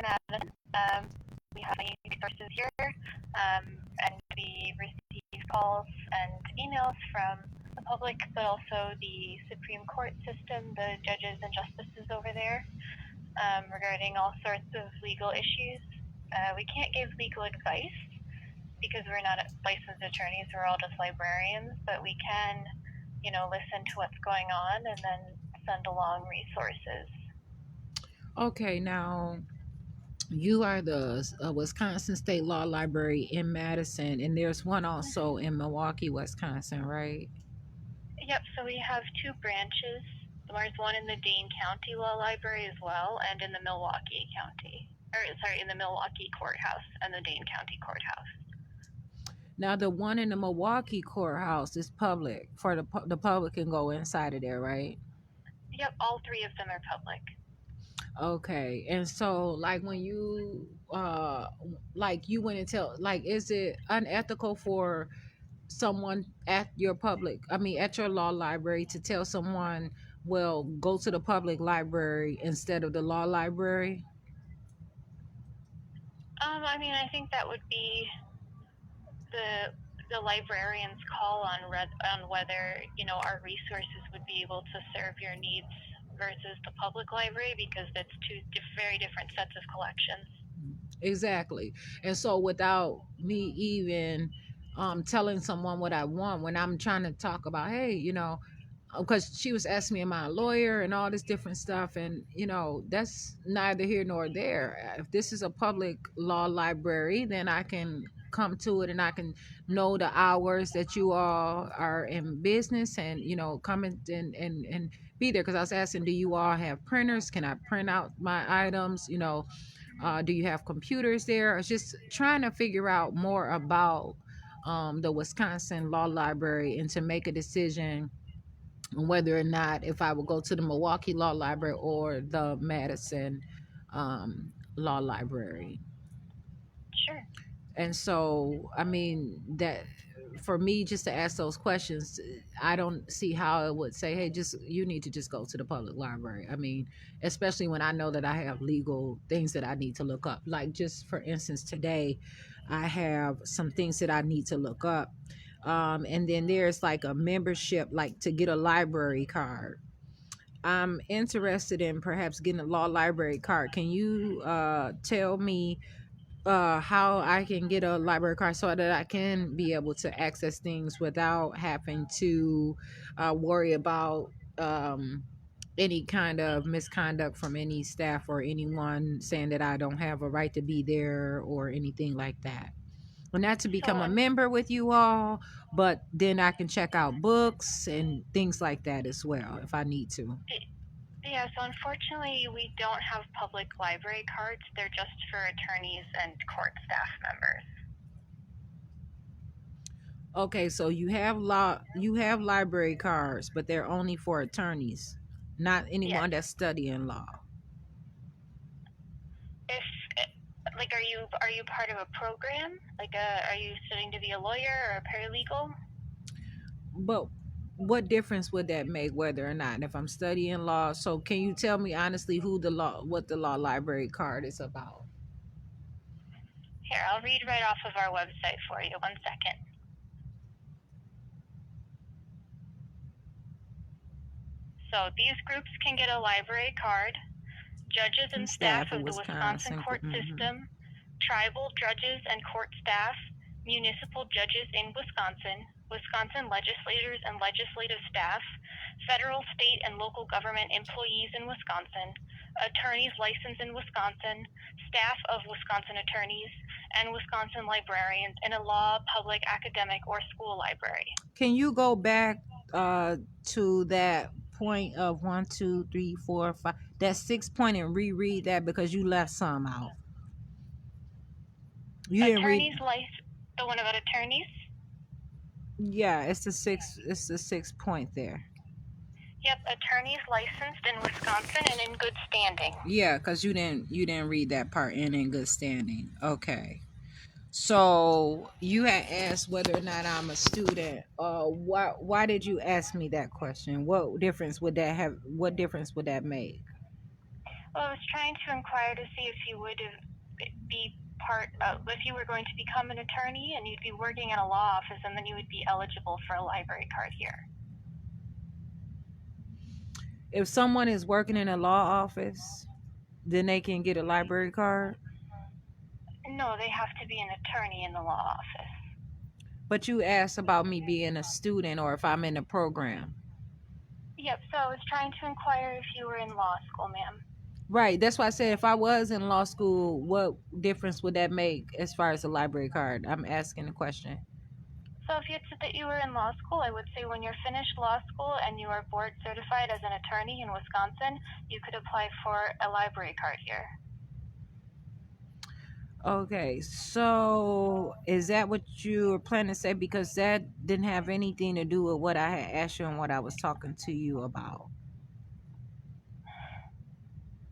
Madison. We have many resources here, and we receive calls and emails from the public, but also the Supreme Court system, the judges and justices over there, regarding all sorts of legal issues. We can't give legal advice because we're not licensed attorneys, we're all just librarians, but we can, listen to what's going on and then send along resources. Okay, now you are the Wisconsin State Law Library in Madison, and there's one also in Milwaukee, Wisconsin, right? Yep, so we have two branches. There's one in the Dane County Law Library as well, and in the Milwaukee County, in the Milwaukee Courthouse and the Dane County Courthouse. Now, the one in the Milwaukee courthouse is public for the public can go inside of there, right? Yep, all three of them are public. Okay, and so like when you like you went and tell like, is it unethical for someone at your public, I mean at your law library, to tell someone, well, go to the public library instead of the law library? I think that would be the librarian's call on whether our resources would be able to serve your needs versus the public library, because that's two very different sets of collections. Exactly. And so without me even telling someone what I want, when I'm trying to talk about, hey, because she was asking me, am I a lawyer and all this different stuff, and that's neither here nor there. If this is a public law library, then I can come to it and I can know the hours that you all are in business, and come and be there, because I was asking, do you all have printers? Can I print out my items? Do you have computers there? I was just trying to figure out more about the Wisconsin Law Library, and to make a decision whether or not if I would go to the Milwaukee Law Library or the Madison Law Library. Sure. And so, I mean, that for me, just to ask those questions, I don't see how it would say, hey, just you need to just go to the public library. I mean, especially when I know that I have legal things that I need to look up. Like, just for instance, today, I have some things that I need to look up. And then there's like a membership, like to get a library card. I'm interested in perhaps getting a law library card. Can you tell me how I can get a library card so that I can be able to access things without having to worry about any kind of misconduct from any staff or anyone saying that I don't have a right to be there or anything like that. Well, not to become a member with you all, but then I can check out books and things like that as well if I need to. Yeah, so unfortunately, we don't have public library cards. They're just for attorneys and court staff members. Okay, so you have library cards, but they're only for attorneys, not anyone that's studying law. If are you part of a program? Are you studying to be a lawyer or a paralegal? But what difference would that make whether or not if I'm studying law? So can you tell me honestly what the law library card is about? Here, I'll read right off of our website for you. 1 second. So these groups can get a library card. Judges and staff of the Wisconsin court system, tribal judges and court staff, municipal judges in Wisconsin, Wisconsin legislators and legislative staff, federal, state, and local government employees in Wisconsin, attorneys licensed in Wisconsin, staff of Wisconsin attorneys, and Wisconsin librarians in a law, public, academic, or school library. Can you go back to that point of 1, 2, 3, 4, 5, that 6 point, and reread that because you left some out. You didn't read the one about attorneys? Yeah, it's the 6 point there. Yep, attorneys licensed in Wisconsin and in good standing. Yeah, because you didn't read that part, in good standing. Okay. So you had asked whether or not I'm a student. Why did you ask me that question? What difference would that make? Well, I was trying to inquire to see if you would be if you were going to become an attorney and you'd be working in a law office, and then you would be eligible for a library card here. If someone is working in a law office, then they can get a library card? No, they have to be an attorney in the law office. But you asked about me being a student or if I'm in a program. Yep, so I was trying to inquire if you were in law school, ma'am. Right. That's why I said if I was in law school, what difference would that make as far as a library card? I'm asking the question. So if you had said that you were in law school, I would say when you're finished law school and you are board certified as an attorney in Wisconsin, you could apply for a library card here. Okay, so is that what you were planning to say? Because that didn't have anything to do with what I had asked you and what I was talking to you about.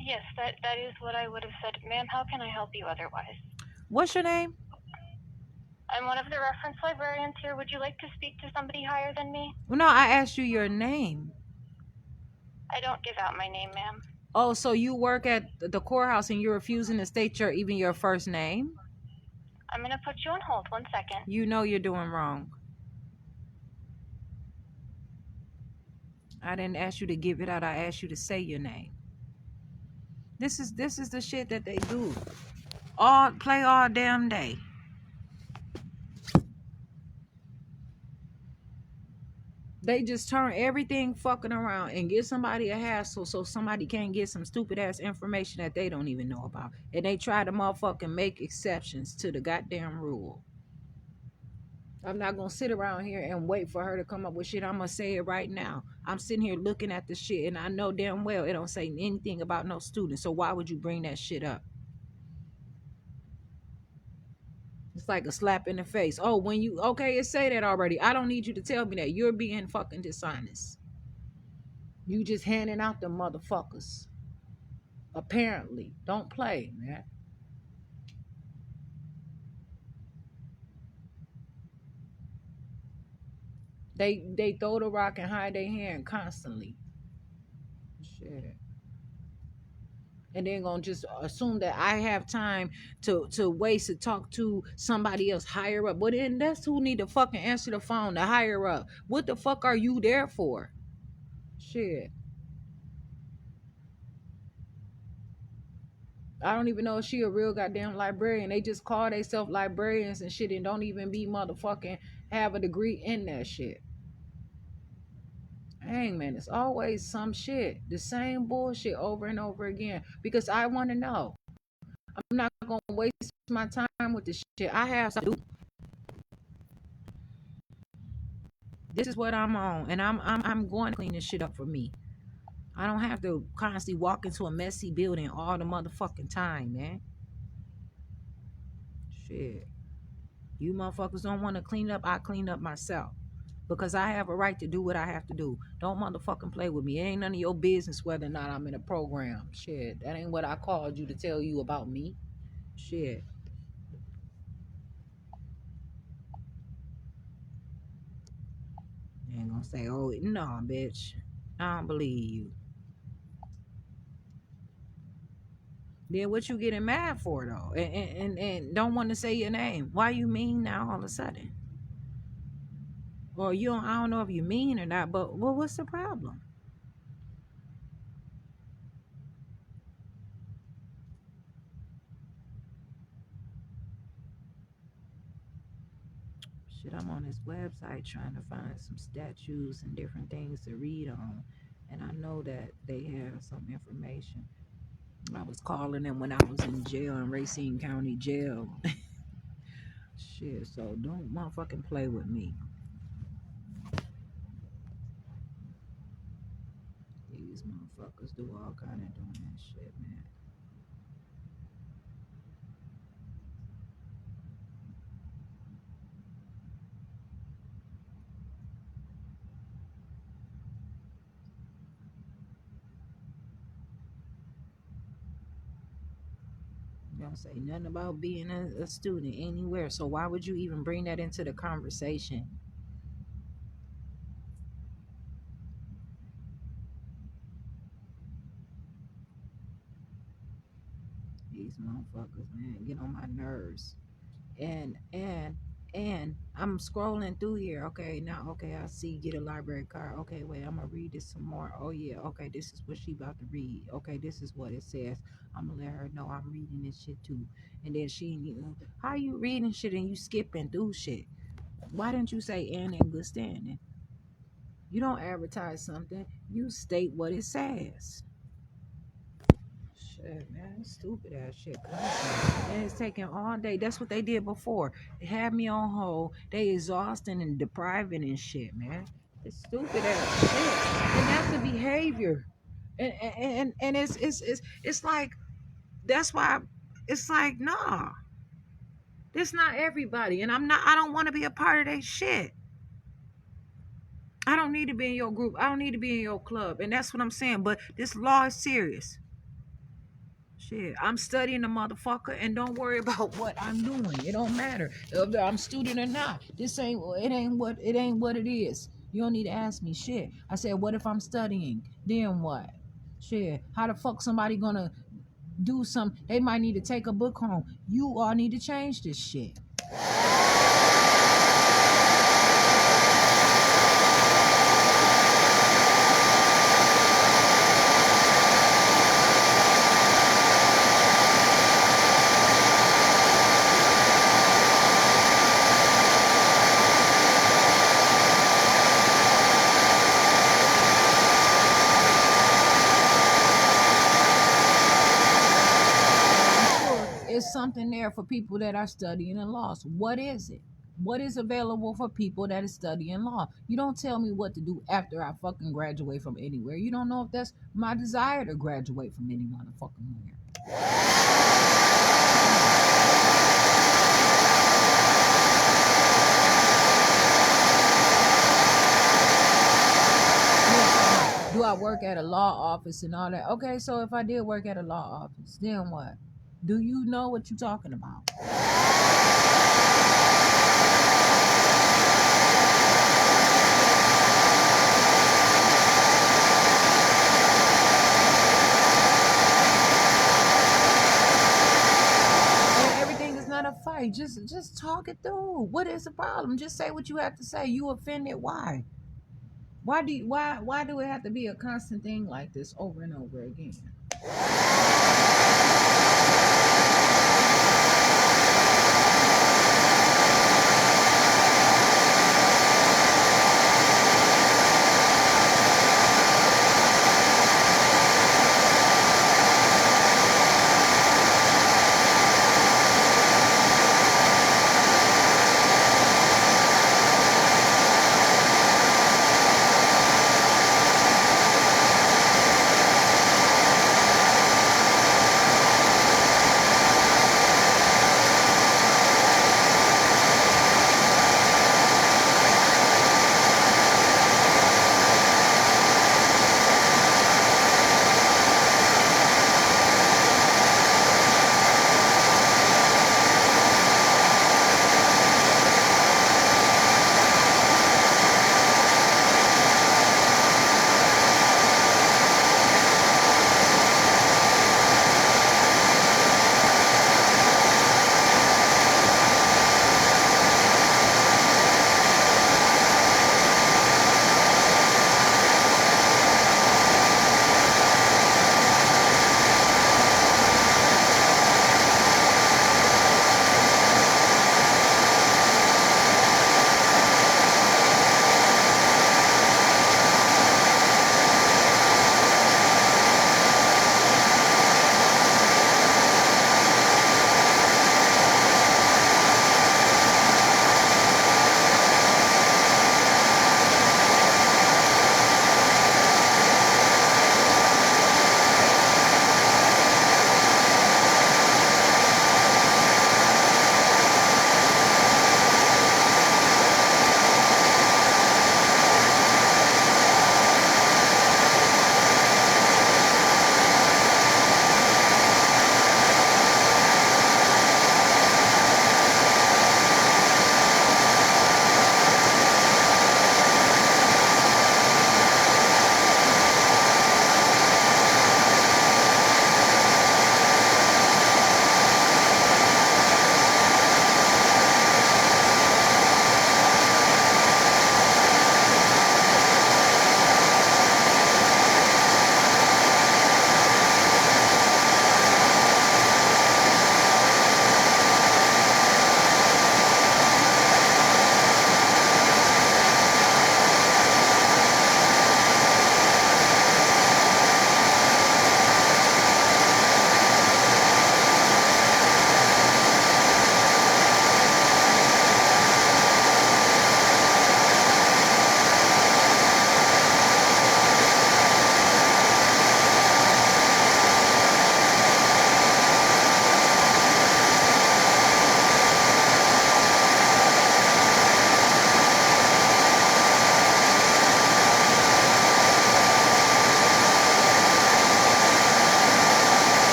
Yes, that is what I would have said. Ma'am, how can I help you otherwise? What's your name? I'm one of the reference librarians here. Would you like to speak to somebody higher than me? Well, no, I asked you your name. I don't give out my name, ma'am. Oh, so you work at the courthouse and you're refusing to state even your first name? I'm going to put you on hold 1 second. You know you're doing wrong. I didn't ask you to give it out. I asked you to say your name. This is the shit that they do. Play all damn day. They just turn everything fucking around and give somebody a hassle so somebody can't get some stupid ass information that they don't even know about. And they try to motherfucking make exceptions to the goddamn rule. I'm not gonna sit around here and wait for her to come up with shit. I'm gonna say it right now. I'm sitting here looking at the shit and I know damn well it don't say anything about no student. So why would you bring that shit up? It's like a slap in the face. Oh, when you it say that already. I don't need you to tell me that. You're being fucking dishonest. You just handing out the motherfuckers. Apparently. Don't play, man. They throw the rock and hide their hand constantly. Shit. And then gonna just assume that I have time to waste to talk to somebody else higher up. But then that's who need to fucking answer the phone, the higher up. What the fuck are you there for? Shit. I don't even know if she a real goddamn librarian. They just call themselves librarians and shit and don't even be motherfucking have a degree in that shit. Dang, man, it's always some shit. The same bullshit over and over again. Because I want to know. I'm not going to waste my time with this shit. I have something to do. This is what I'm on. And I'm going to clean this shit up for me. I don't have to constantly walk into a messy building all the motherfucking time, man. Shit. You motherfuckers don't want to clean up, I clean up myself. Because I have a right to do what I have to do. Don't motherfucking play with me. It ain't none of your business whether or not I'm in a program. Shit. That ain't what I called you to tell you about me. Shit. You ain't gonna say, oh, no, bitch. I don't believe you. Then what you getting mad for, though? And don't want to say your name. Why you mean now all of a sudden? Or I don't know if you mean or not, but what's the problem? Shit, I'm on this website trying to find some statues and different things to read on. And I know that they have some information. I was calling them when I was in jail in Racine County Jail. Shit, so don't motherfucking play with me. These motherfuckers do all kind of doing that shit, man. You don't say nothing about being a student anywhere. So why would you even bring that into the conversation? These motherfuckers, man, get on my nerves. And and I'm scrolling through here. Okay, now okay, I see get a library card. Okay, wait, I'm gonna read this some more. Oh yeah, okay, this is what she about to read. Okay, this is what it says. I'm gonna let her know I'm reading this shit too. And then how you reading shit and you skipping through shit? Why didn't you say and in good standing? You don't advertise something. You state what it says. Shit, man, stupid ass shit. And it's taking all day. That's what they did before. They had me on hold. They exhausting and depriving and shit, man. It's stupid ass shit. And that's the behavior. And it's like that's why it's like nah. This not everybody. And I don't want to be a part of that shit. I don't need to be in your group. I don't need to be in your club. And that's what I'm saying. But this law is serious. Shit, I'm studying the motherfucker, and don't worry about what I'm doing. It don't matter if I'm student or not. It ain't what it is. You don't need to ask me shit. I said, what if I'm studying? Then what? Shit, how the fuck somebody gonna do something? They might need to take a book home. You all need to change this shit. It's something there for people that are studying in law. So what is it? What is available for people that is studying law? You don't tell me what to do after I fucking graduate from anywhere. You don't know if that's my desire to graduate from any motherfucking where. Do I work at a law office and all that? Okay, so if I did work at a law office, then what? Do you know what you're talking about? Everything is not a fight. Just talk it through. What is the problem? Just say what you have to say. You offended? Why? Why do it have to be a constant thing like this over and over again?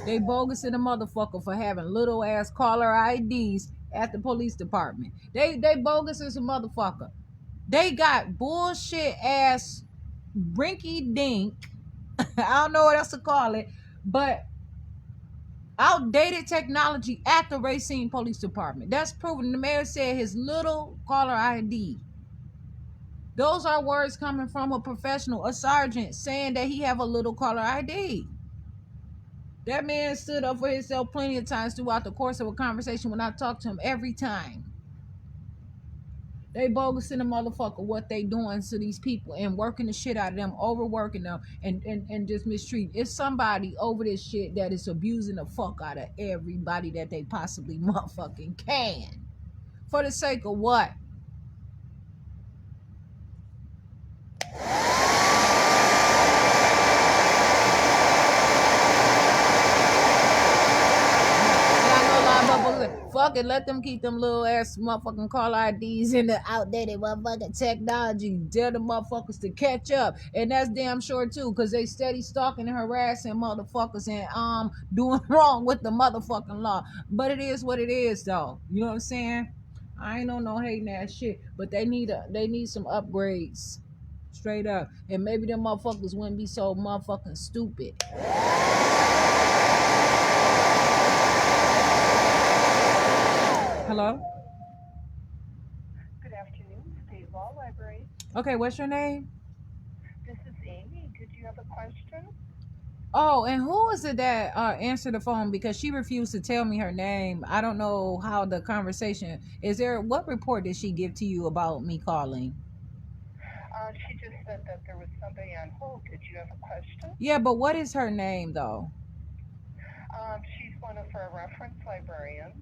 They bogus in the motherfucker for having little ass caller IDs at the police department. They bogus as a motherfucker. They got bullshit ass rinky dink. I don't know what else to call it, but outdated technology at the Racine Police Department. That's proven. The mayor said his little caller ID. Those are words coming from a professional, a sergeant, saying that he have a little caller ID. That man stood up for himself plenty of times throughout the course of a conversation when I talked to him every time. They bogus in the motherfucker what they doing to these people and working the shit out of them, overworking them and just mistreating. It's somebody over this shit that is abusing the fuck out of everybody that they possibly motherfucking can. For the sake of what? Fuck it, let them keep them little ass motherfucking call IDs in the outdated motherfucking technology. Tell the motherfuckers to catch up. And that's damn sure too, because they steady stalking and harassing motherfuckers and doing wrong with the motherfucking law. But it is what it is though. You know what I'm saying? I ain't on no hating ass shit. But they need some upgrades. Straight up. And maybe them motherfuckers wouldn't be so motherfucking stupid. Hello? Good afternoon, State Law Library. Okay, what's your name? This is Amy. Did you have a question? Oh, and who is it that answered the phone? Because she refused to tell me her name. I don't know how the conversation is. What report did she give to you about me calling? She just said that there was somebody on hold. Did you have a question? Yeah, but what is her name though? She's one of our reference librarians.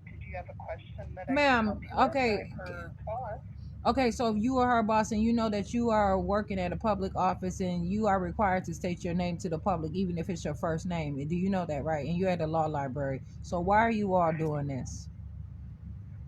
Did you have a question that Ma'am, okay. Her boss? Okay, so if you are her boss and you know that you are working at a public office and you are required to state your name to the public, even if it's your first name, do you know that, right? And you're at the law library. So why are you all doing this?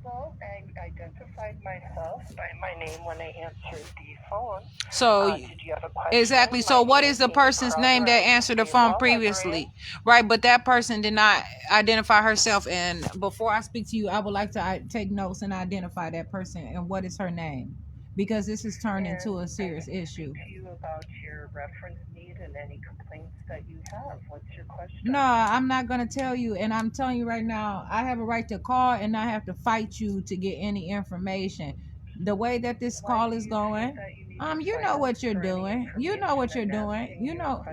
Well, I identified myself by my name when I answered the phone. So did you have a question? Exactly. So what is the person's name that answered the phone previously? Right, but that person did not identify herself. And before I speak to you, I would like to take notes and identify that person. And what is her name? Because this is turned into a serious issue. To you about your reference need and any complaints that you have. What's your question? No, I'm not going to tell you. And I'm telling you right now, I have a right to call and not have to fight you to get any information. The way that this call is going, you know what you're doing. You know what you're doing. You know.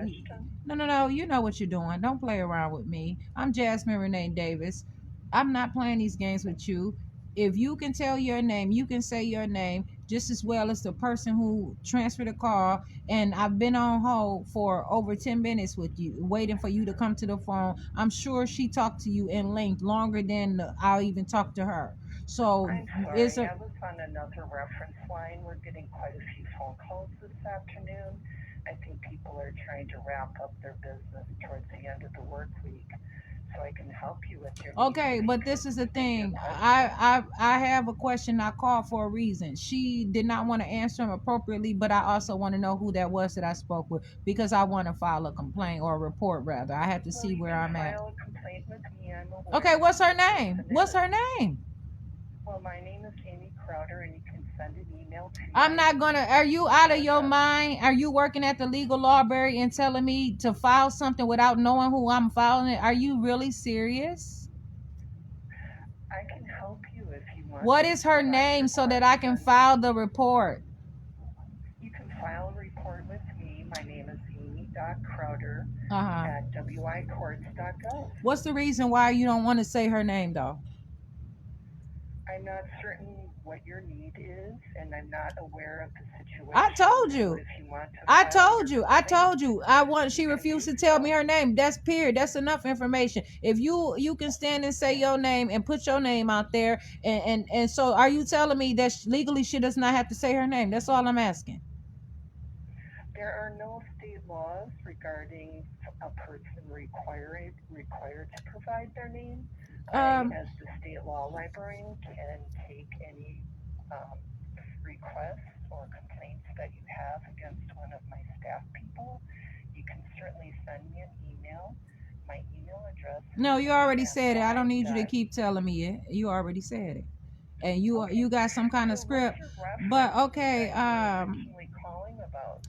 No. You know what you're doing. Don't play around with me. I'm Jasmine Renee Davis. I'm not playing these games with you. If you can tell your name, you can say your name just as well as the person who transferred the call. And I've been on hold for over 10 minutes with you, waiting for you to come to the phone. I'm sure she talked to you in length longer than I'll even talk to her. So I'm sorry, I was on another reference line. We're getting quite a few phone calls this afternoon. I think people are trying to wrap up their business towards the end of the work week. So I can help you with your okay, but this is the thing. I have a question. I called for a reason. She did not want to answer them appropriately, but I also want to know who that was that I spoke with because I want to file a complaint or a report rather. I have to see where I'm at. File a complaint with me. Okay, what's her name? What's her name? Well, my name is Amy Crowder, and you can send an email to me. I'm not gonna. Are you out of your mind? Are you working at the legal library and telling me to file something without knowing who I'm filing it? Are you really serious? I can help you if you want. What is her name so that I can file the report? You can file a report with me. My name is Amy.Crowder at wicourts.gov. What's the reason why you don't want to say her name though? I'm not certain what your need is, and I'm not aware of the situation. I told you. I told you. She refused to tell me her name. That's period. That's enough information. If you can stand and say your name and put your name out there, and so are you telling me that legally she does not have to say her name? That's all I'm asking. There are no state laws regarding a person required to provide their name. As the state law librarian, can take any requests or complaints that you have against one of my staff people. You can certainly send me an email. My email No, you already And said so it. I don't I've need you to got, keep telling me it. You already said it. And you okay, got some kind of so what's script. your But reference okay, that you were originally calling about?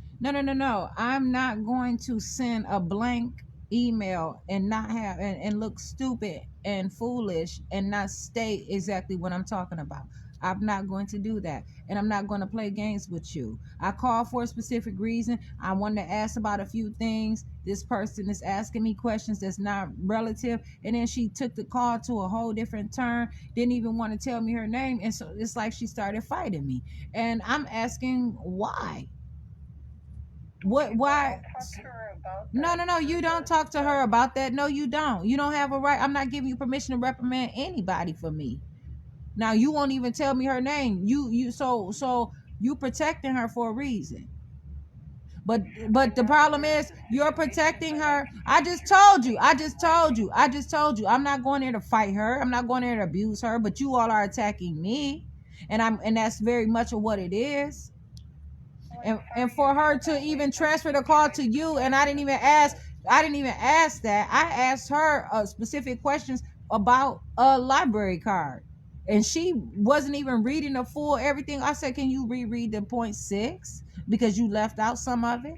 no. I'm not going to send a blank email and not have and look stupid and foolish and not state exactly what I'm talking about. I'm not going to do that. And I'm not going to play games with you. I called for a specific reason. I wanted to ask about a few things. This person is asking me questions that's not relative. And then she took the call to a whole different turn, didn't even want to tell me her name. And so it's like she started fighting me. And I'm asking why. Okay, well, Why? I'll talk to her about No, that no, no. You don't further, talk to her but about that. No, you don't. You don't have a right. I'm not giving you permission to reprimand anybody for me. Now you won't even tell me her name. So you protecting her for a reason. But I'm the not problem aware of is the you're situation, protecting but I her. can I take just your told you. I just told information. you. I just told you. I'm not going there to fight her. I'm not going there to abuse her. But you all are attacking me, and that's very much of what it is. Well, I'm And sorry you for her feel to that way, even but transfer the I'm call trying to to you, and protect your business. I didn't even ask that. I asked her specific questions about a library card, and she wasn't even reading the full everything. I said, can you reread the point six because you left out some of it,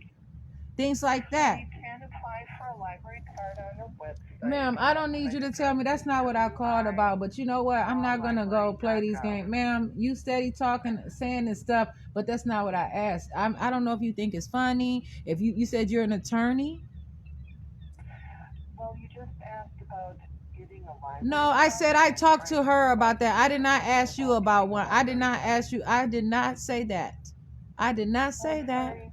things like Well, that. you can apply for a library card on our website, Ma'am, and I that don't need you to tell address me. is That's not what I called about. But you know what? I'm not gonna go play these wilibrary.gov. games, ma'am. You steady talking, saying this stuff, but that's not what I asked. I don't know if you think it's funny. If you said you're an attorney. Well, you just asked about getting a No, library I card, said and I I'm talked trying to to her provide about that. you I did not information ask you about about getting a one. I did library not card. ask you. I did not say that. I did not Well, say that. I'm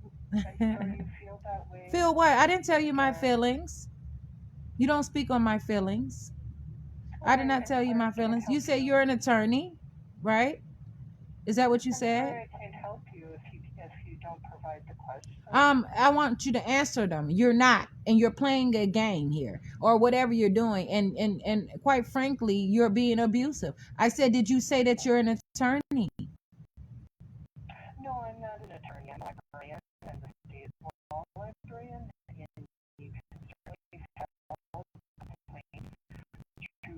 sorry you feel that way. Feel what? I didn't tell you my Again, feelings. You don't speak on my feelings. well, I did not I'm tell you sorry my I can't feelings. You help say you. you're an attorney, right? Is that what you I'm said? sorry I can't help you if you don't provide the question. I want you to answer them. You're not, and you're playing a game here, or whatever you're doing, and quite frankly, you're being abusive. I said, did you say that you're an attorney? No, I'm not an attorney. I'm a librarian. I'm the state law librarian, and you can certainly file complaints to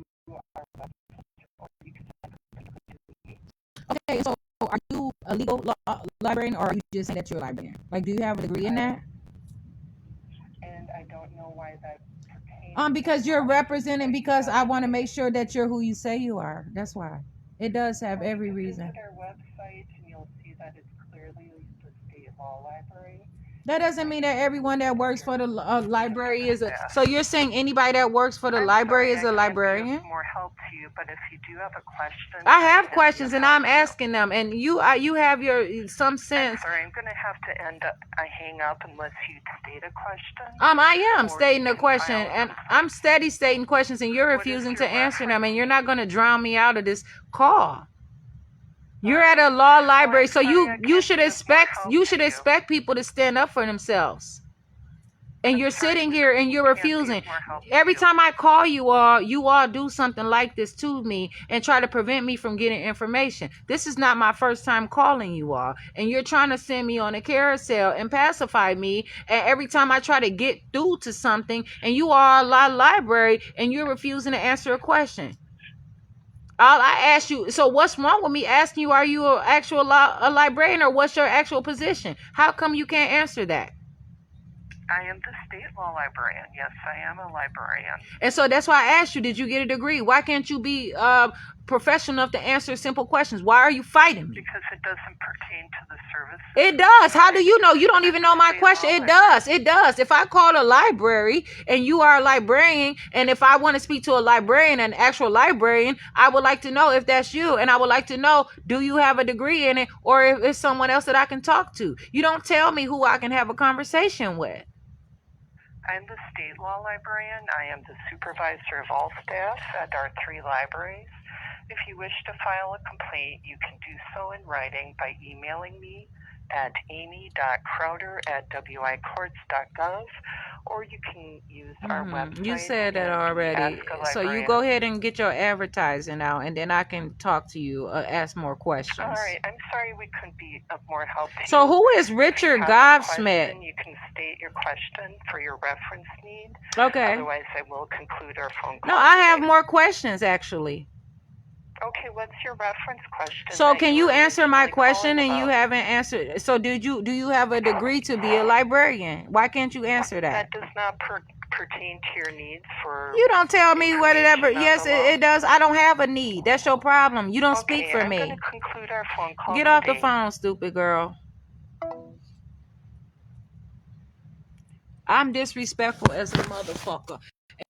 our website, or you can send them to me. Okay, so are you a legal librarian, or are you just saying that you're a librarian? Like, do you have a degree in that? And I don't know why that pertains to Because you're questions representing. that you Because have I want to today. make sure that you're who you say you are. That's why. It does have Well, you every can reason. visit our website and you'll see that it's clearly the state law library. That doesn't mean that everyone that works for the library is a. Staff. So you're saying anybody that works for the I'm library sorry is I a can't be of librarian? more help to you, but if you do have a question, I I have can be of questions and help I'm to you. asking them, and you have your some I'm sense. sorry, I'm going to have to I hang up unless you state a question. I am or stating you a can question, file a and complaint. I'm steady stating questions, and you're What is refusing your to answer them, and reference? you're not going to drown me out of this call. You're All at a right. law Well, library, I'm so sorry I you can't should be of more expect help to you. people to stand up for themselves. And I'm you're sorry sitting we here and you're can't be of refusing. more help to Every you. time I call you all do something like this to me and try to prevent me from getting information. This is not my first time calling you all. And you're trying to send me on a carousel and pacify me. And every time I try to get through to something, and you are a library and you're refusing to answer a question. All I ask you, so what's wrong with me asking you, are you a librarian, or what's your actual position? How come you can't answer that? I am the state law librarian. Yes, I am a librarian. And so that's why I asked you, did you get a degree? Why can't you be professional enough to answer simple questions? Why are you fighting me? Because it doesn't pertain to the service. It does. How do you know? You don't even know my question. It does. It does. If I call a library and you are a librarian, and if I want to speak to a librarian, an actual librarian, I would like to know if that's you. And I would like to know, do you have a degree in it, or if it's someone else that I can talk to? You don't tell me who I can have a conversation with. I'm the state law librarian. I am the supervisor of all staff at our 3 libraries. If you wish to file a complaint, you can do so in writing by emailing me at amy.crowder@wicourts.gov, or you can use our website. You said that and already. ask a So you librarian. go ahead and get your advertising out, and then I can talk to you, ask more questions. All right. I'm sorry we couldn't be of more help to So you. who is If you Richard have a Gobsmith? question, you can state your question for your reference need. Okay. Otherwise, I will conclude our phone call. No, I have today. more questions actually. Okay, what's your reference question? So that can you were answer my originally question calling and you about? haven't answered? So do you have a degree to be a librarian? Why can't you answer that? That does not pertain to your needs for. You don't tell me whatever. information on Yes, the law. it does. I don't have a need. That's your problem. You don't speak for I'm me. going to conclude our phone call Get off the today. phone, stupid girl. I'm disrespectful as a motherfucker.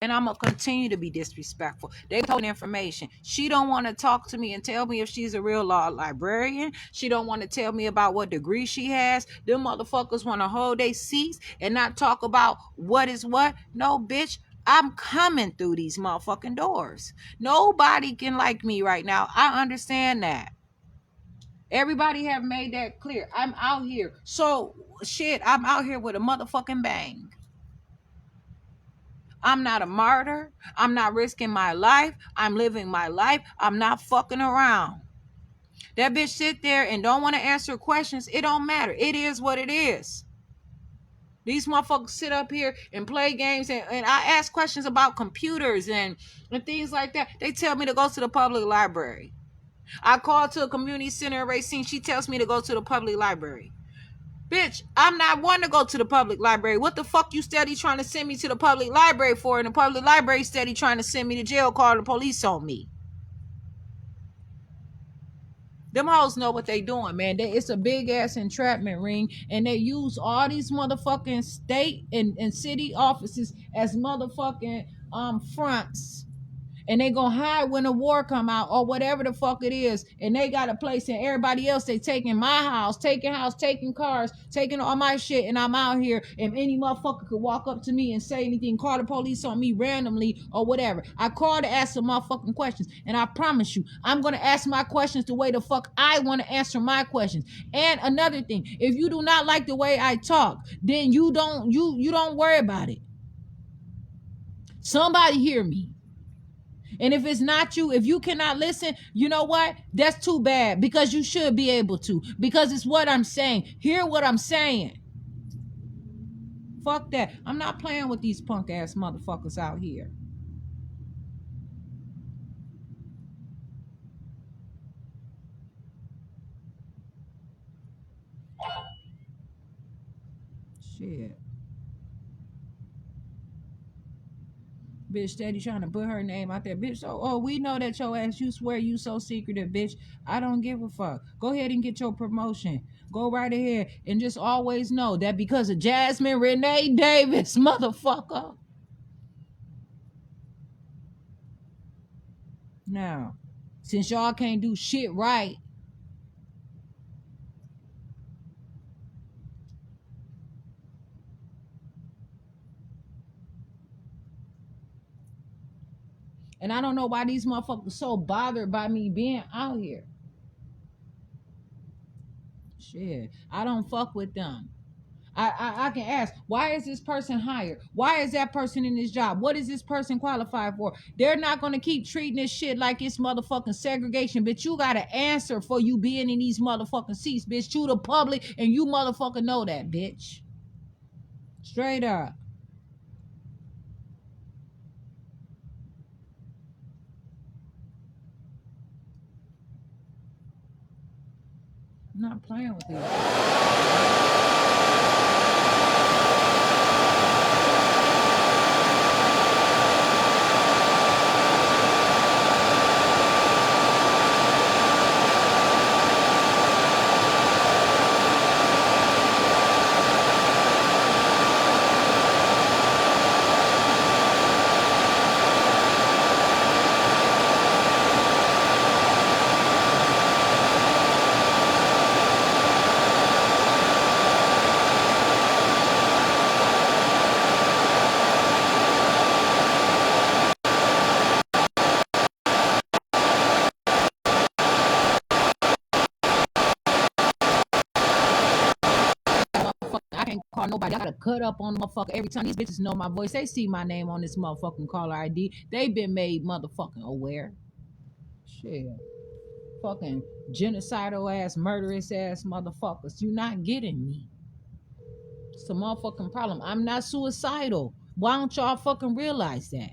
And I'm going to continue to be disrespectful. They told information. She don't want to talk to me and tell me if she's a real law librarian. She don't want to tell me about what degree she has. Them motherfuckers want to hold their seats and not talk about what is what. No, bitch. I'm coming through these motherfucking doors. Nobody can like me right now. I understand that. Everybody have made that clear. I'm out here. So, shit, I'm out here with a motherfucking bang. I'm not a martyr. I'm not risking my life. I'm living my life. I'm not fucking around. That bitch sit there and don't want to answer questions. It don't matter. It is what it is. These motherfuckers sit up here and play games, and I ask questions about computers and things like that. They tell me to go to the public library. I call to a community center in Racine. She tells me to go to the public library. Bitch, I'm not one to go to the public library. What the fuck you steady trying to send me to the public library for? And the public library steady trying to send me to jail, call the police on me. Them hoes know what they doing, man. It's a big ass entrapment ring, and they use all these motherfucking state and city offices as motherfucking fronts. And they gonna hide when the war come out or whatever the fuck it is. And they got a place, and everybody else, they taking my house, taking cars, taking all my shit, and I'm out here, and any motherfucker could walk up to me and say anything, call the police on me randomly or whatever. I call to ask some motherfucking questions, and I promise you, I'm gonna ask my questions the way the fuck I want to answer my questions. And another thing, if you do not like the way I talk, then you don't worry about it. Somebody hear me. And if it's not you, if you cannot listen, you know what? That's too bad, because you should be able to, because it's what I'm saying. Hear what I'm saying. Fuck that. I'm not playing with these punk ass motherfuckers out here. Shit. Bitch steady trying to put her name out there. Bitch, we know that your ass, you swear you so secretive, bitch. I don't give a fuck. Go ahead and get your promotion. Go right ahead and just always know that because of Jasmine Renee Davis, motherfucker. Now, since y'all can't do shit right, and I don't know why these motherfuckers so bothered by me being out here. Shit, I don't fuck with them. I can ask, why is this person hired? Why is that person in this job? What is this person qualified for? They're not going to keep treating this shit like it's motherfucking segregation, bitch. You got to answer for you being in these motherfucking seats, bitch. You the public, and you motherfucking know that, bitch. Straight up. I'm not playing with these. call nobody. I gotta cut up on the motherfucker every time these bitches know my voice. They see my name on this motherfucking caller ID. They been made motherfucking aware. Shit. Fucking genocidal ass, murderous ass motherfuckers. You not getting me. It's a motherfucking problem. I'm not suicidal. Why don't y'all fucking realize that?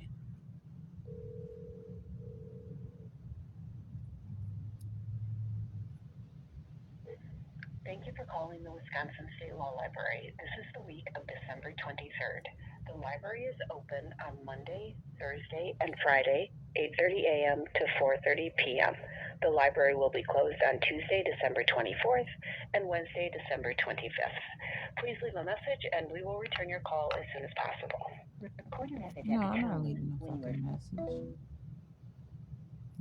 Thank you for calling the Wisconsin State Law Library. This is the week of December 23rd. The library is open on Monday, Thursday, and Friday, 8:30 a.m. to 4:30 p.m. The library will be closed on Tuesday, December 24th, and Wednesday, December 25th. Please leave a message, and we will return your call as soon as possible. Record your message. No, I'm not leaving no fucking message.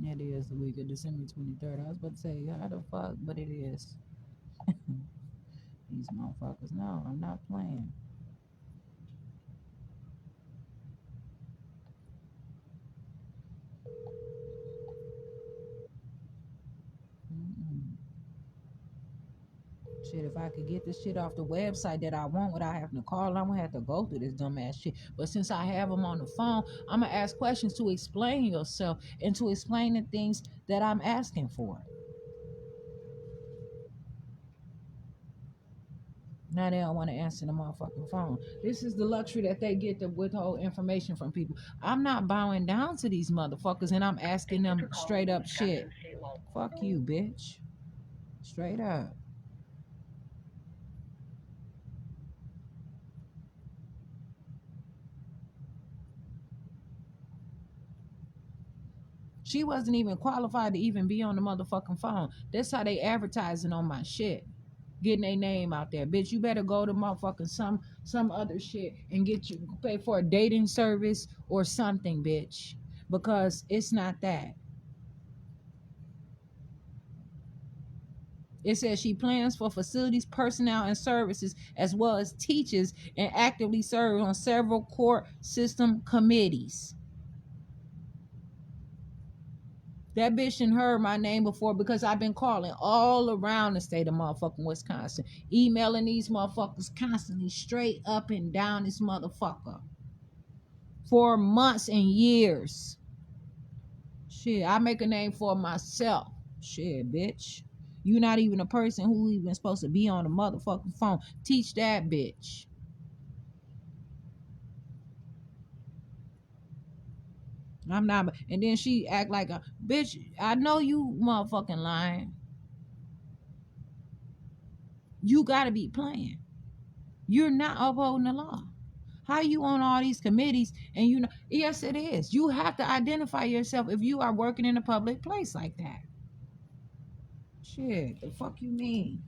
It is the week of December 23rd. I was about to say, how the fuck, but it is. These motherfuckers. No, I'm not playing. Shit, if I could get this shit off the website that I want without having to call, I'm gonna have to go through this dumbass shit. But since I have them on the phone, I'm gonna ask questions to explain yourself and to explain the things that I'm asking for. Now they don't want to answer the motherfucking phone. This is the luxury that they get to withhold information from people. I'm not bowing down to these motherfuckers, and I'm asking them straight up shit. Fuck you, bitch. Straight up. She wasn't even qualified to even be on the motherfucking phone. That's how they advertising on my shit. Getting their name out there. Bitch, you better go to motherfucking some other shit and pay for a dating service or something, bitch. Because it's not that. It says she plans for facilities, personnel, and services, as well as teaches and actively serves on several court system committees. That bitch done heard my name before because I've been calling all around the state of motherfucking Wisconsin, emailing these motherfuckers constantly, straight up and down this motherfucker for months and years. Shit, I make a name for myself. Shit, bitch. You not even a person who even supposed to be on the motherfucking phone. Teach that bitch. I'm not. And then she act like a bitch. I know you motherfucking lying. You gotta be playing. You're not upholding the law. How you on all these committees and you know? Yes, it is. You have to identify yourself if you are working in a public place like that. Shit, the fuck you mean?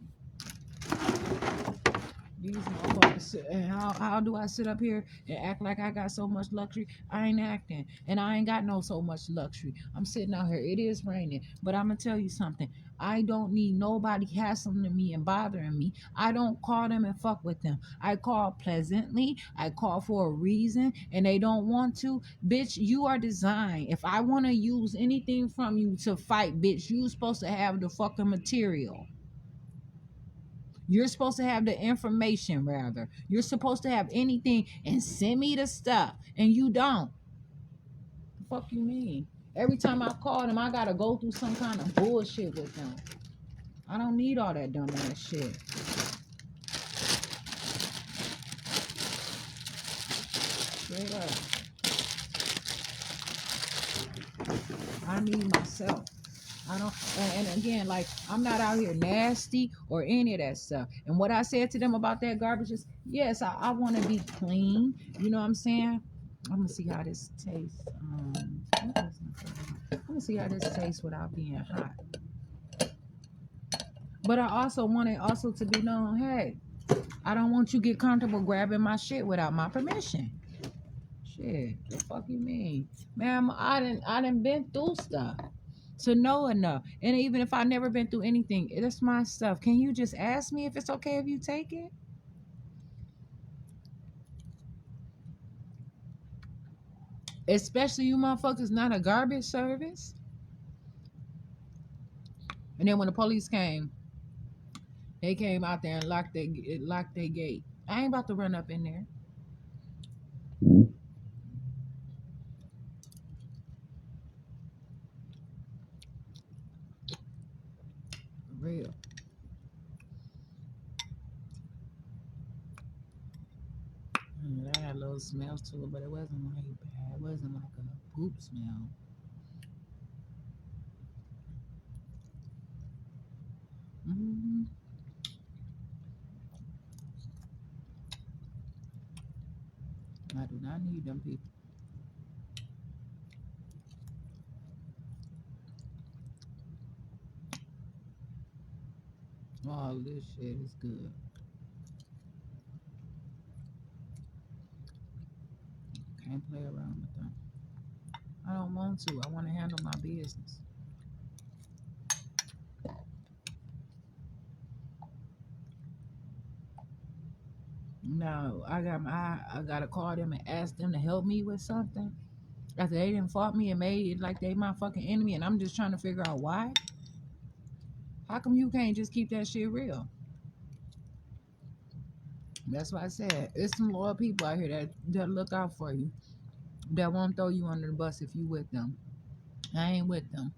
These motherfuckers, and how do I sit up here and act like I got so much luxury? I ain't acting, and I ain't got so much luxury. I'm sitting out here. It is raining, but I'm gonna tell you something. I don't need nobody hassling me and bothering me. I don't call them and fuck with them. I call pleasantly. I call for a reason, and they don't want to. Bitch, you are designed. If I want to use anything from you to fight, bitch, you supposed to have the fucking material. You're supposed to have the information, rather. You're supposed to have anything and send me the stuff, and you don't. The fuck you mean? Every time I call them, I gotta go through some kind of bullshit with them. I don't need all that dumb ass shit. Straight up. I need myself. I don't, and again, like, I'm not out here nasty or any of that stuff. And what I said to them about that garbage is, yes, I want to be clean. You know what I'm saying? I'm gonna see how this tastes. I'm gonna see how this tastes without being hot. But I also want it also to be known, hey, I don't want you to get comfortable grabbing my shit without my permission. Shit, the fuck you mean? Ma'am, I didn't been through stuff to know enough. And even if I never been through anything, it's my stuff. Can you just ask me if it's okay if you take it? Especially you motherfuckers, not a garbage service. And then when the police came, they came out there and locked their gate. I ain't about to run up in there. For real. That had a little smell to it, but it wasn't like bad. It wasn't like a poop smell. Mm-hmm. I do not need them people. All this shit is good. Can't play around with them. I don't want to. I want to handle my business. No, I gotta call them and ask them to help me with something. After they didn't fought me and made it like they my fucking enemy, and I'm just trying to figure out why. How come you can't just keep that shit real? That's why I said it's some loyal people out here that look out for you, that won't throw you under the bus if you with them. I ain't with them.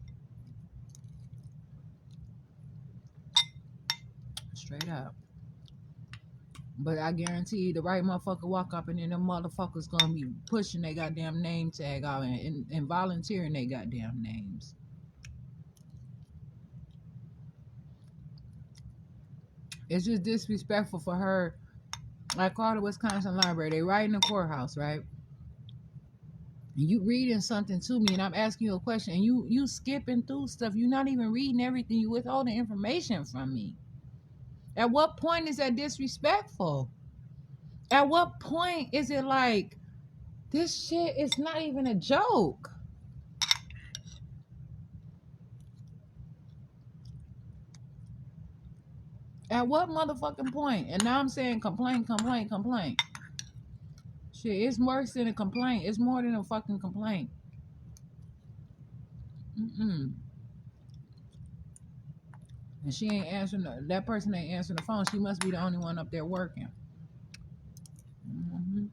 Straight up. But I guarantee the right motherfucker walk up and then them motherfuckers gonna be pushing their goddamn name tag out and volunteering their goddamn names. It's just disrespectful for her. I called the Wisconsin Library. They right in the courthouse, right? And you reading something to me and I'm asking you a question and you skipping through stuff. You're not even reading everything. You withholding information from me. At what point is that disrespectful? At what point is it like this shit is not even a joke? At what motherfucking point? And now I'm saying complaint. Shit, it's worse than a complaint. It's more than a fucking complaint. Mm-mm. And she ain't answering, that person ain't answering the phone. She must be the only one up there working. Mm-hmm.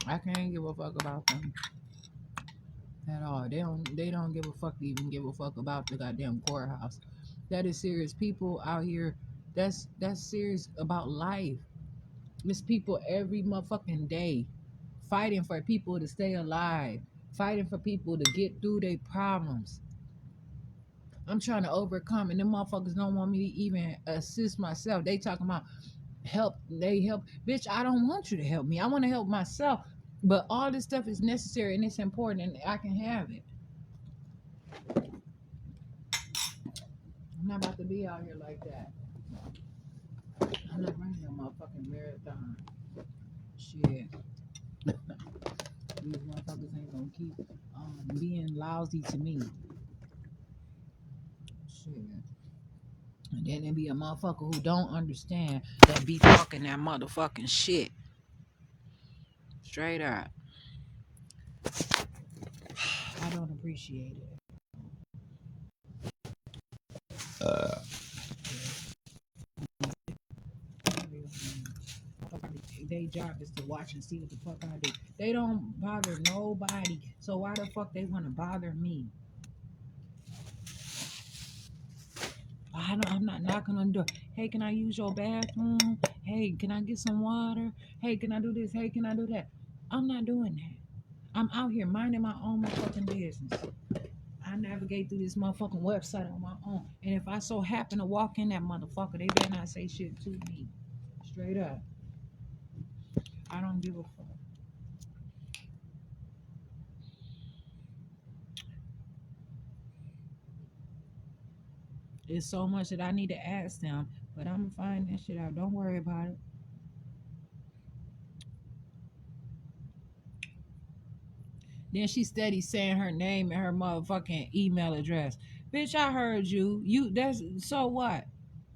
I can't give a fuck about them at all. They don't give a fuck to even give a fuck about the goddamn courthouse. That is serious. People out here, that's serious about life. It's people every motherfucking day fighting for people to stay alive, fighting for people to get through their problems. I'm trying to overcome, and them motherfuckers don't want me to even assist myself. They talking about help. They help, bitch. I don't want you to help me. I want to help myself. But all this stuff is necessary and it's important, and I can have it. I'm not about to be out here like that. I'm not running a motherfucking marathon. Shit. These motherfuckers ain't gonna keep being lousy to me. Shit. And then there be a motherfucker who don't understand that be talking that motherfucking shit. Straight up. I don't appreciate it. Their job is to watch and see what the fuck I do. They don't bother nobody. So why the fuck they want to bother me? I'm not knocking on the door. Hey, can I use your bathroom? Hey, can I get some water? Hey, can I do this? Hey, can I do that? I'm not doing that. I'm out here minding my own motherfucking business. I navigate through this motherfucking website on my own. And if I so happen to walk in that motherfucker, they better not say shit to me. Straight up. I don't give a fuck. It's so much that I need to ask them, but I'm gonna find that shit out. Don't worry about it. Then she steady saying her name and her motherfucking email address. Bitch, I heard you. That's so what?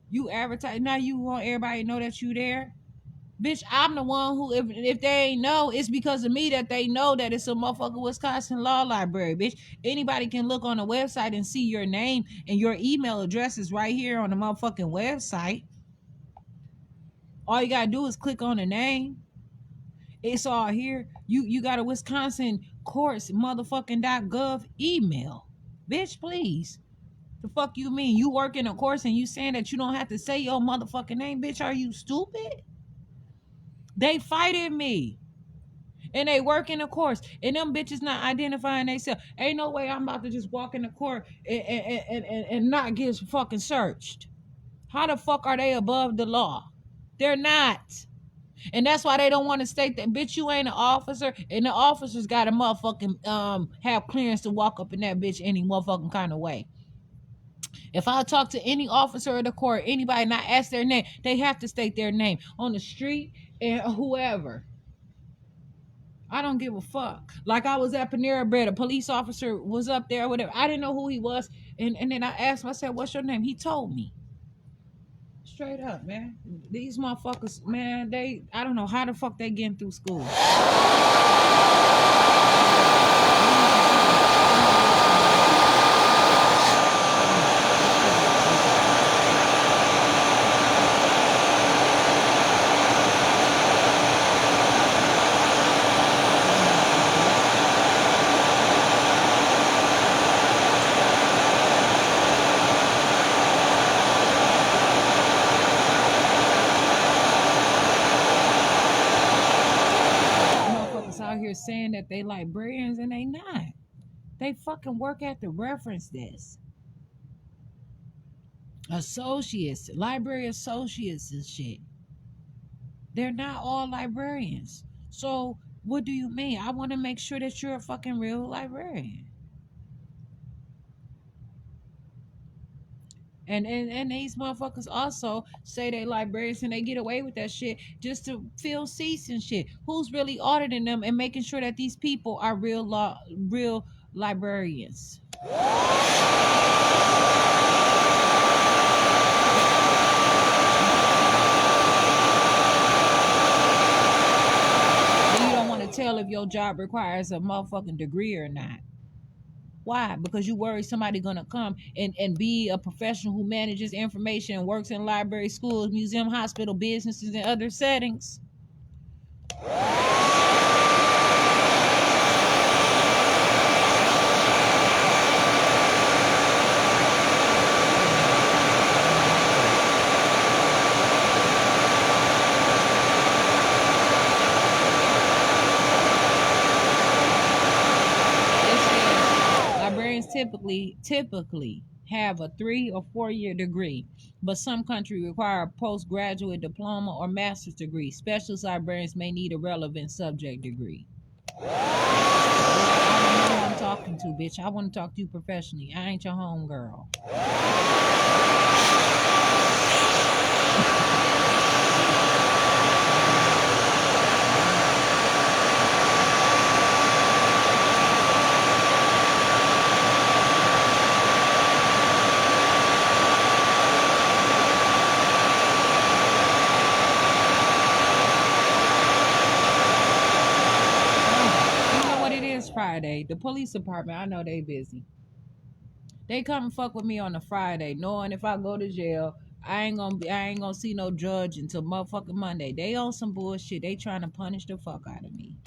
You advertise now. You want everybody to know that you there? Bitch, I'm the one who, if they ain't know, it's because of me that they know that it's a motherfucking Wisconsin Law Library, bitch. Anybody can look on the website and see your name and your email address is right here on the motherfucking website. All you gotta do is click on the name. It's all here. You got a Wisconsin courts motherfucking .gov email. Bitch, please. The fuck you mean? You work in a course and you saying that you don't have to say your motherfucking name, bitch? Are you stupid? They fighting me. And they work in the course. And them bitches not identifying themselves. Ain't no way I'm about to just walk in the court and not get fucking searched. How the fuck are they above the law? They're not. And that's why they don't want to state that, bitch, you ain't an officer, and the officers got to motherfucking have clearance to walk up in that bitch any motherfucking kind of way. If I talk to any officer of the court, anybody, and I ask their name, they have to state their name on the street and whoever. I don't give a fuck. Like I was at Panera Bread, a police officer was up there, whatever. I didn't know who he was, and then I asked him, I said, "What's your name?" He told me. Straight up, man. These motherfuckers, man, I don't know how the fuck they getting through school. Out here saying that they librarians and they not. They fucking work at the reference desk. Associates, library associates and shit. They're not all librarians. So what do you mean? I want to make sure that you're a fucking real librarian. And these motherfuckers also say they librarians and they get away with that shit just to fill seats and shit. Who's really auditing them and making sure that these people are real librarians? And you don't want to tell if your job requires a motherfucking degree or not. Why? Because you worry somebody gonna come and be a professional who manages information and works in library, schools, museum, hospital, businesses, and other settings. Typically have a 3 or 4 year degree, but some countries require a postgraduate diploma or master's degree. Specialist librarians may need a relevant subject degree. I don't know who I'm talking to, bitch. I want to talk to you professionally. I ain't your home girl. Friday, the police department, I know they busy. They come and fuck with me on a Friday, knowing if I go to jail, I ain't gonna see no judge until motherfucking Monday. They on some bullshit. They trying to punish the fuck out of me.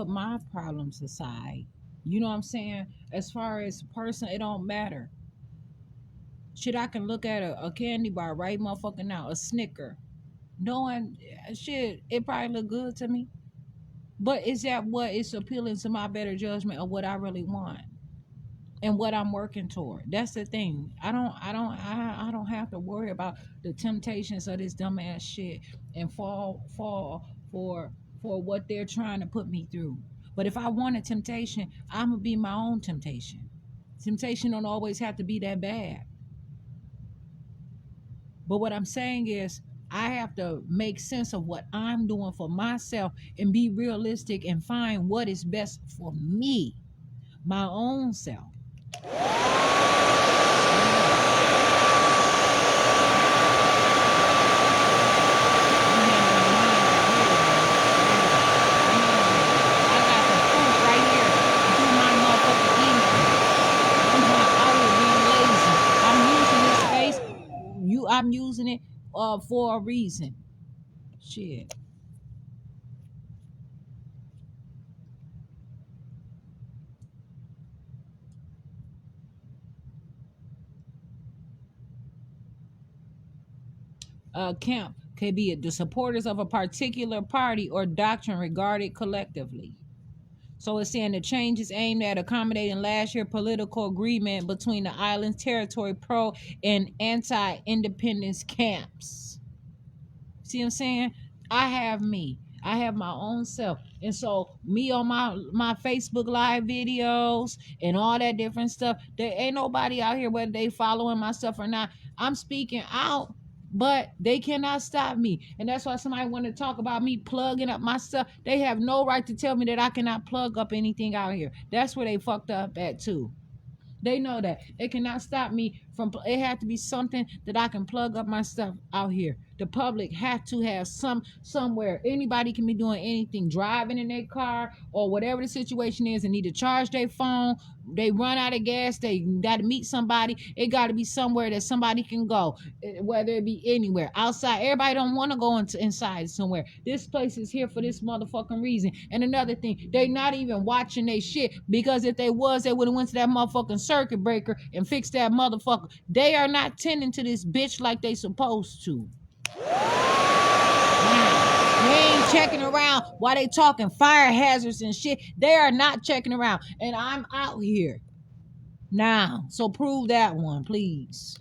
put my problems aside. You know what I'm saying? As far as person, it don't matter. Shit, I can look at a candy bar right motherfucking now, a Snicker. Knowing shit, it probably look good to me. But is that what is appealing to my better judgment of what I really want and what I'm working toward? That's the thing. I don't have to worry about the temptations of this dumbass shit and fall for what they're trying to put me through. But if I want a temptation, I'm gonna be my own temptation. Temptation don't always have to be that bad. But what I'm saying is, I have to make sense of what I'm doing for myself and be realistic and find what is best for me, my own self. I'm using it for a reason. Shit. Camp could be the supporters of a particular party or doctrine regarded collectively. So it's saying the changes aimed at accommodating last year's political agreement between the island's territory pro and anti-independence camps. See what I'm saying? I have me. I have my own self. And so me on my Facebook live videos and all that different stuff, there ain't nobody out here whether they following my stuff or not. I'm speaking out, but they cannot stop me. And that's why somebody want to talk about me plugging up my stuff. They have no right to tell me that I cannot plug up anything out here. That's where they fucked up at too. They know that. It cannot stop me from, it had to be something that I can plug up my stuff out here. The public had to have somewhere. Anybody can be doing anything, driving in their car or whatever the situation is, and need to charge their phone. They run out of gas. They got to meet somebody. It got to be somewhere that somebody can go, whether it be anywhere. Outside, everybody don't want to go inside somewhere. This place is here for this motherfucking reason. And another thing, they not even watching their shit, because if they was, they would have went to that motherfucking circuit breaker and fixed that motherfucker. They are not tending to this bitch like they supposed to. They ain't checking around while they talking fire hazards and shit. They are not checking around. And I'm out here now. So prove that one, please.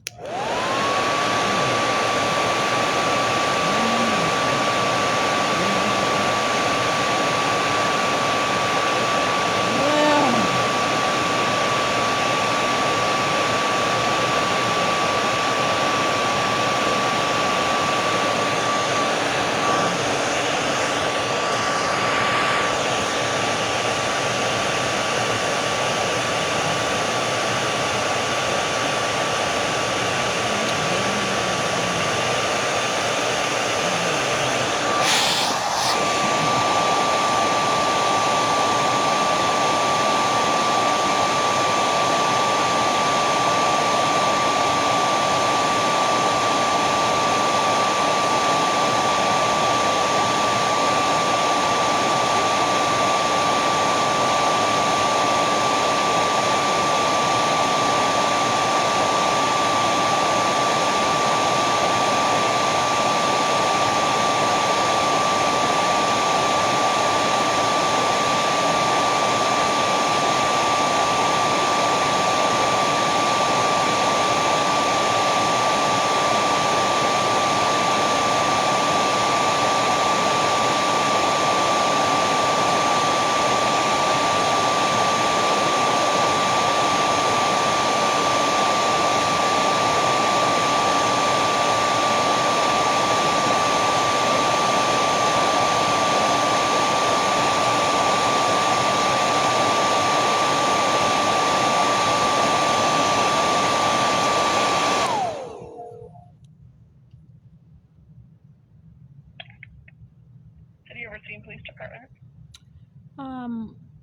Police Department.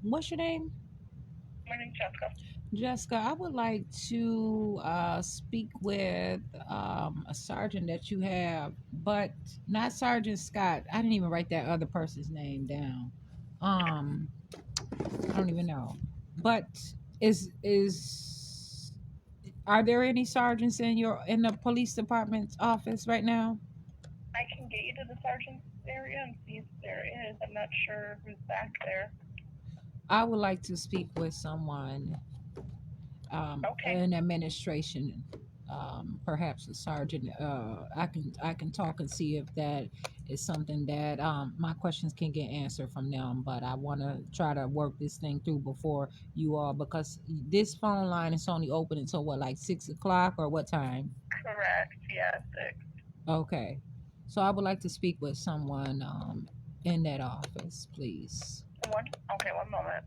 What's your name? My name's Jessica. Jessica, I would like to speak with a sergeant that you have, but not Sergeant Scott. I didn't even write that other person's name down. Um, I don't even know. But is are there any sergeants in the police department's office right now? I can get you to the sergeant's area and see if there is. I'm not sure who's back there. I would like to speak with someone Okay. in administration, perhaps a sergeant. I can talk and see if that is something that my questions can get answered from them. But I want to try to work this thing through before you all, because this phone line is only open until what, like 6 o'clock, or what time? Correct. Yeah, 6. Okay, so I would like to speak with someone in that office, please. Okay, one moment.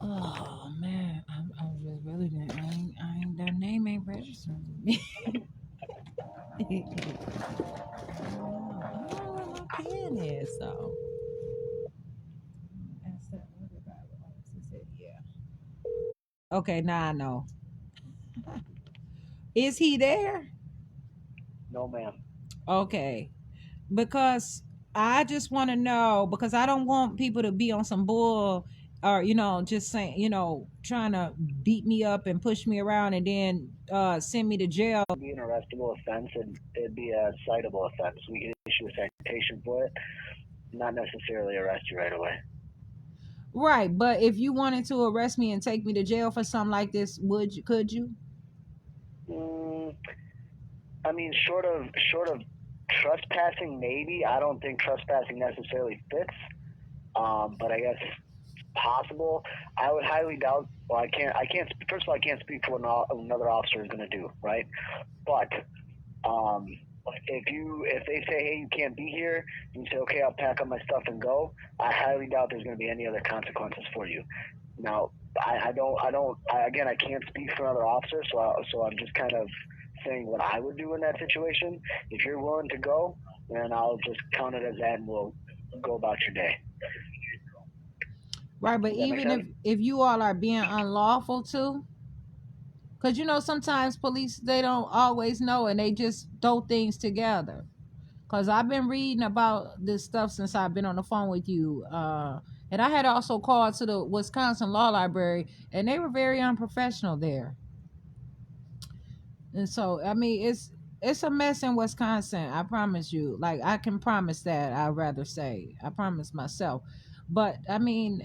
Oh man, I'm just really I ain't their name ain't registering with me. I don't know where my pen is, so ask that other guy what else he said. Yeah. Okay, now I know. Is he there? No, ma'am. Okay, because I just want to know, because I don't want people to be on some bull, or just saying, trying to beat me up and push me around and then send me to jail. It'd be an arrestable offense, and it'd be a citable offense. We can issue a citation for it, not necessarily arrest you right away. Right, but if you wanted to arrest me and take me to jail for something like this, could you? I mean, short of trespassing, maybe. I don't think trespassing necessarily fits. But I guess it's possible. I would highly doubt. Well, I can't. First of all, I can't speak for what another officer is going to do, right? But if they say, hey, you can't be here, and you say, okay, I'll pack up my stuff and go, I highly doubt there's going to be any other consequences for you. Now, I can't speak for another officer, so I'm just kind of saying what I would do in that situation. If you're willing to go, then I'll just count it as that, and we'll go about your day. Right, but even if you all are being unlawful too, because sometimes police, they don't always know, and they just throw things together. Because I've been reading about this stuff since I've been on the phone with you, and I had also called to the Wisconsin Law Library, and they were very unprofessional there. And so, I mean, it's a mess in Wisconsin. I promise you. Like, I can promise that. I'd rather say, I promise myself. But I mean,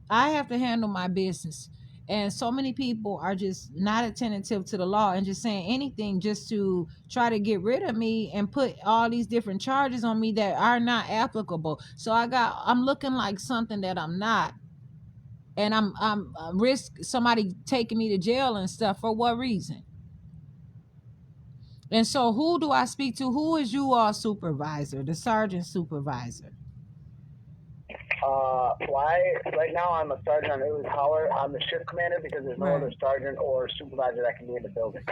I have to handle my business, and so many people are just not attentive to the law and just saying anything just to try to get rid of me and put all these different charges on me that are not applicable. So I'm looking like something that I'm not, and I'm risk somebody taking me to jail and stuff. For what reason? And so, who do I speak to? Who is you all supervisor, the sergeant supervisor? Right now I'm a sergeant on Lewis Howard. I'm the shift commander because there's no other sergeant or supervisor that can be in the building.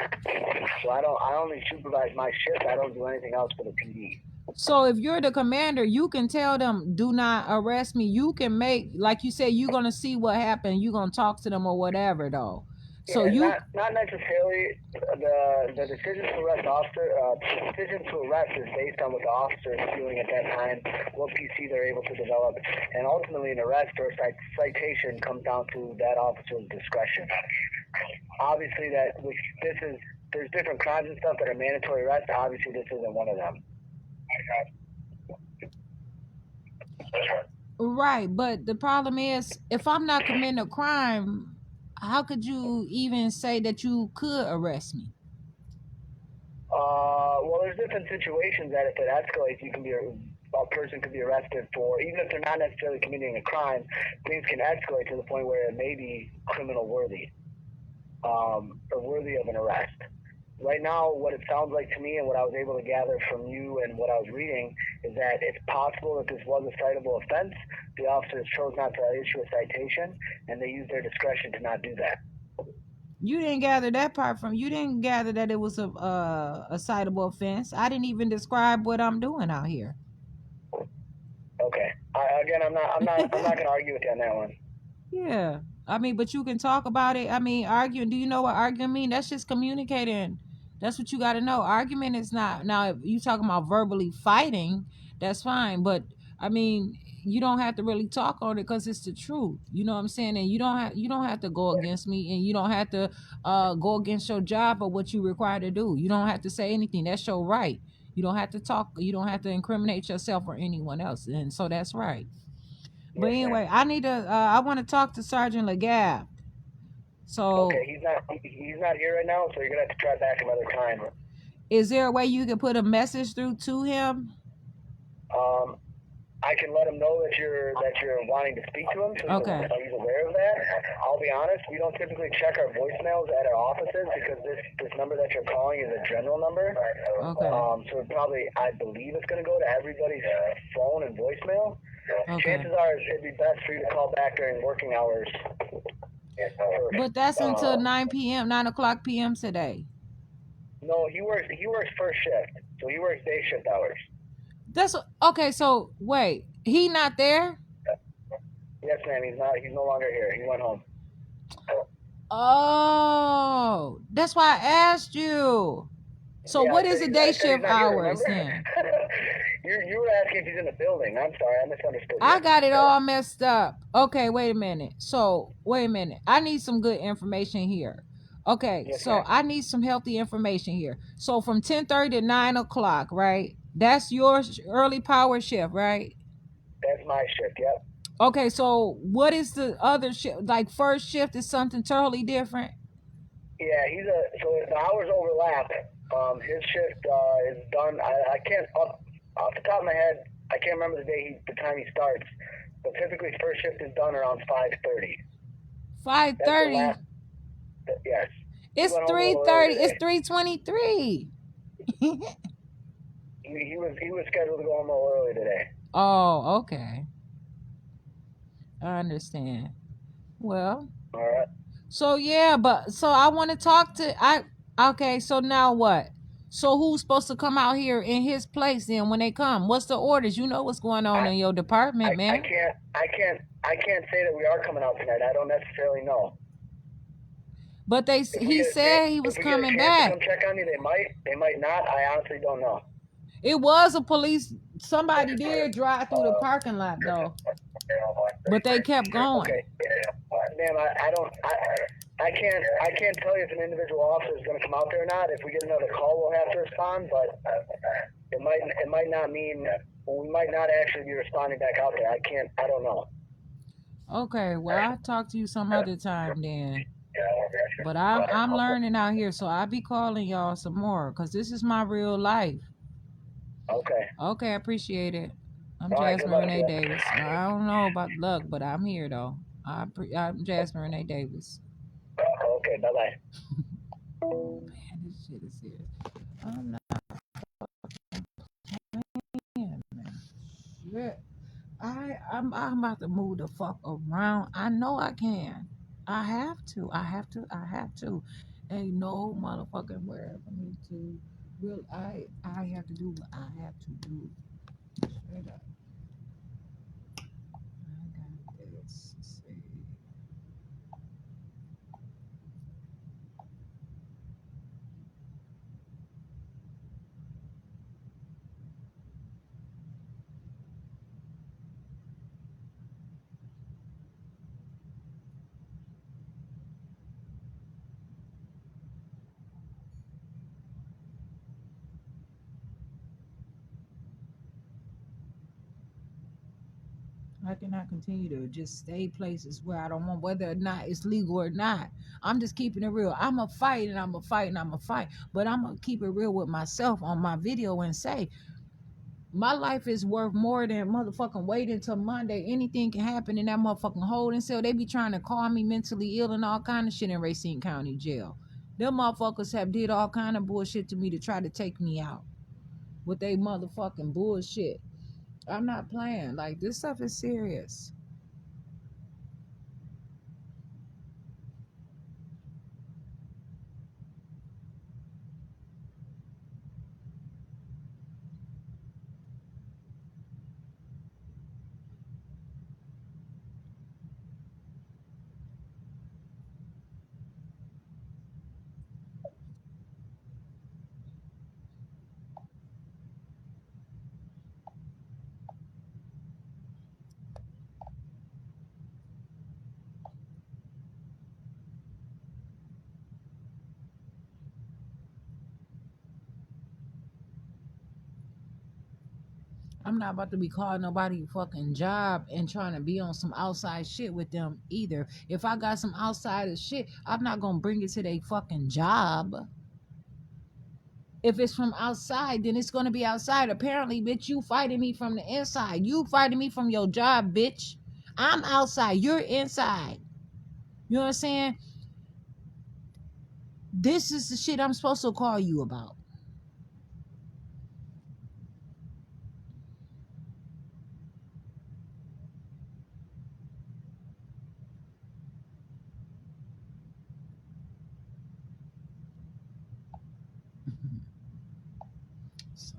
So I only supervise my shift. I don't do anything else for the PD. So if you're the commander, you can tell them, do not arrest me. You can make, like you said, you're gonna see what happened. You're gonna talk to them or whatever, though. So not necessarily the decision to arrest is based on what the officer is doing at that time, what PC they're able to develop, and ultimately an arrest or citation comes down to that officer's discretion. Obviously, there's different crimes and stuff that are mandatory arrest. Obviously, this isn't one of them. Right, but the problem is, if I'm not committing a crime, how could you even say that you could arrest me? Well, there's different situations that if it escalates, a person could be arrested for, even if they're not necessarily committing a crime, things can escalate to the point where it may be criminal worthy, or worthy of an arrest. Right now, what it sounds like to me and what I was able to gather from you and what I was reading is that it's possible that this was a citable offense. The officers chose not to issue a citation, and they used their discretion to not do that. You didn't gather that part from. You didn't gather that it was a citable offense. I didn't even describe what I'm doing out here. Okay. I'm not going to argue with you on that one. Yeah. I mean, but you can talk about it. I mean, arguing. Do you know what arguing mean? That's just communicating That's what you got to know. Argument is not, now if you talking about verbally fighting, that's fine, but I mean, you don't have to really talk on it because it's the truth. You know what I'm saying? And you don't have to go against me, and you don't have to go against your job or what you require to do. You don't have to say anything. That's your right. You don't have to talk. You don't have to incriminate yourself or anyone else, and so that's right. But Yes, ma'am. anyway, I want to talk to Sergeant Legab. So Okay, he's not here right now, so you're gonna have to try back another time. is there a way you can put a message through to him? I can let him know that you're wanting to speak to him, so Okay. he's aware of that. I'll be honest, we don't typically check our voicemails at our offices because this number that you're calling is a general number. Okay. So I believe it's going to go to everybody's phone and voicemail. Okay. Chances are it'd be best for you to call back during working hours. But that's until 9 p.m., 9 o'clock p.m. today. No, he works first shift, so he works day shift hours. That's okay. So wait, he not there? Yes, ma'am. He's no longer here. He went home. Oh, that's why I asked you. So Yeah, what I is said the day he's shift not here, hours remember? then? You were asking if he's in the building. I'm sorry, I misunderstood you. I got it all messed up. Okay, wait a minute. I need some good information here. Okay, Yes, so ma'am. I need some healthy information here. So from 10:30 to 9 o'clock, right? That's your early power shift, right? That's my shift. Yep. Okay, so what is the other shift? Like first shift is something totally different. Yeah, so the hours overlap. His shift is done. I can't off the top of my head. I can't remember the time he starts. But typically, first shift is done around 5:30. 5:30. Yes. It's He went home a little 3:30. early It's today. 3:23. He was scheduled to go home a little early today. Oh, okay. I understand. Well, All right. so yeah, but so I want to talk to okay, so now what? So who's supposed to come out here in his place then when they come? What's the orders? You know what's going on in your department, man. I can't say that we are coming out tonight. I don't necessarily know. But he said he was coming back. Come check on you. They might not. I honestly don't know. It was a police. Somebody did drive through the parking lot though, but they kept going. Okay, ma'am, I can't tell you if an individual officer is going to come out there or not. If we get another call, we'll have to respond. But it might not mean we might not actually be responding back out there. I don't know. Okay, well I'll talk to you some other time then. But I'm learning out here, so I'll be calling y'all some more because this is my real life. Okay. Okay, I appreciate it. I'm All right, Jasmine good luck, Renee yeah. Davis. I don't know about luck, but I'm here though. I'm Jasmine Renee Davis. Okay, bye-bye. Man, this shit is serious. I'm not playing, man. Shit. I'm about to move the fuck around. I know I can. I have to. Ain't no motherfucking where for me to I have to do what I have to do. Straight up. I got this. Let's see. I cannot continue to just stay places where I don't want, whether or not it's legal or not. I'm just keeping it real. I'm a fight and I'm a fight and I'm a fight. But I'm going to keep it real with myself on my video and say, my life is worth more than motherfucking waiting till Monday. Anything can happen in that motherfucking holding cell. They be trying to call me mentally ill and all kind of shit in Racine County Jail. Them motherfuckers have did all kind of bullshit to me to try to take me out with they motherfucking bullshit. I'm not playing. Like, this stuff is serious. I'm not about to be calling nobody fucking job and trying to be on some outside shit with them either. If I got some outside shit, I'm not gonna bring it to their fucking job. If it's from outside, then it's gonna be outside. Apparently, bitch, you fighting me from the inside. You fighting me from your job, bitch. I'm outside. You're inside. You know what I'm saying? This is the shit I'm supposed to call you about. So,